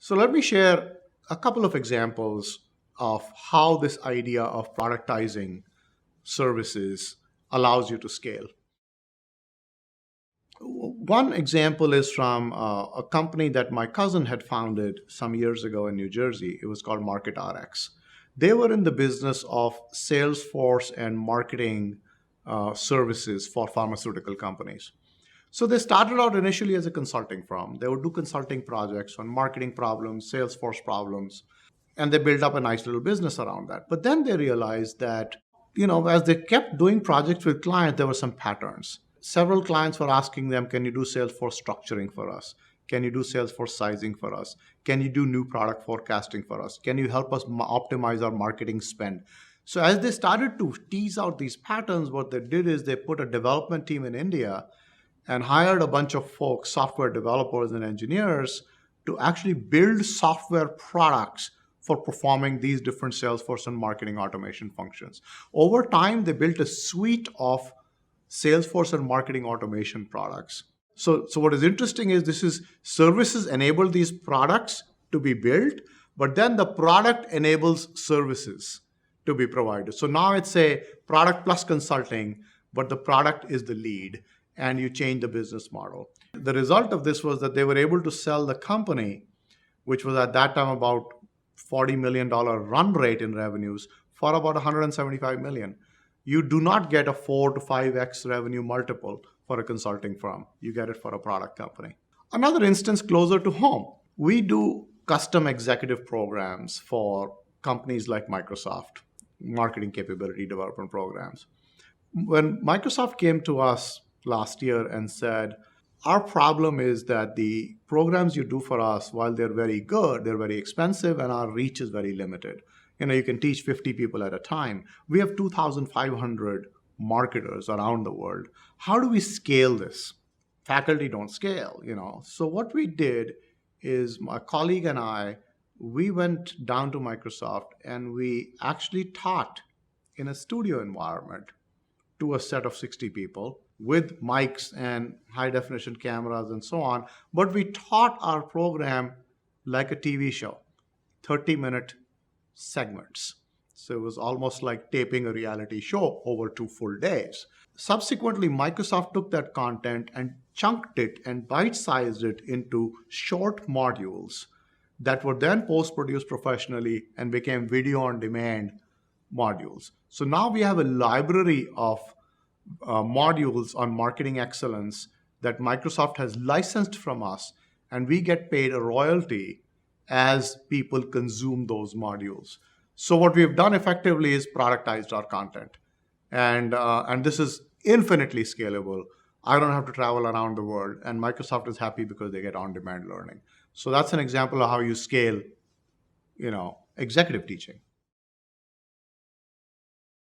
So let me share a couple of examples of how this idea of productizing services allows you to scale. One example is from a company that my cousin had founded some years ago in New Jersey. It was called MarketRx. They were in the business of Salesforce and marketing services for pharmaceutical companies. So they started out initially as a consulting firm. They would do consulting projects on marketing problems, Salesforce problems, and they built up a nice little business around that. But then they realized that, as they kept doing projects with clients, there were some patterns. Several clients were asking them, can you do Salesforce structuring for us? Can you do Salesforce sizing for us? Can you do new product forecasting for us? Can you help us optimize our marketing spend? So as they started to tease out these patterns, what they did is they put a development team in India and hired a bunch of folks, software developers and engineers, to actually build software products for performing these different Salesforce and marketing automation functions. Over time, they built a suite of Salesforce and marketing automation products. So what is interesting is this is services enable these products to be built, but then the product enables services to be provided. So now it's a product plus consulting, but the product is the lead, and you change the business model. The result of this was that they were able to sell the company, which was at that time about $40 million run rate in revenues, for about $175 million. You do not get a 4 to 5x revenue multiple for a consulting firm. You get it for a product company. Another instance closer to home. We do custom executive programs for companies like Microsoft, marketing capability development programs. When Microsoft came to us last year and said, our problem is that the programs you do for us, while they're very good, they're very expensive and our reach is very limited. You can teach 50 people at a time. We have 2,500 marketers around the world. How do we scale this? Faculty don't scale. So what we did is my colleague and I, we went down to Microsoft and we actually taught in a studio environment to a set of 60 people with mics and high definition cameras and so on. But we taught our program like a TV show, 30-minute segments. So it was almost like taping a reality show over 2 full days. Subsequently, Microsoft took that content and chunked it and bite-sized it into short modules that were then post-produced professionally and became video on demand modules. So now we have a library of modules on marketing excellence that Microsoft has licensed from us, and we get paid a royalty as people consume those modules. So what we've done effectively is productized our content. And this is infinitely scalable. I don't have to travel around the world, and Microsoft is happy because they get on-demand learning. So that's an example of how you scale, executive teaching.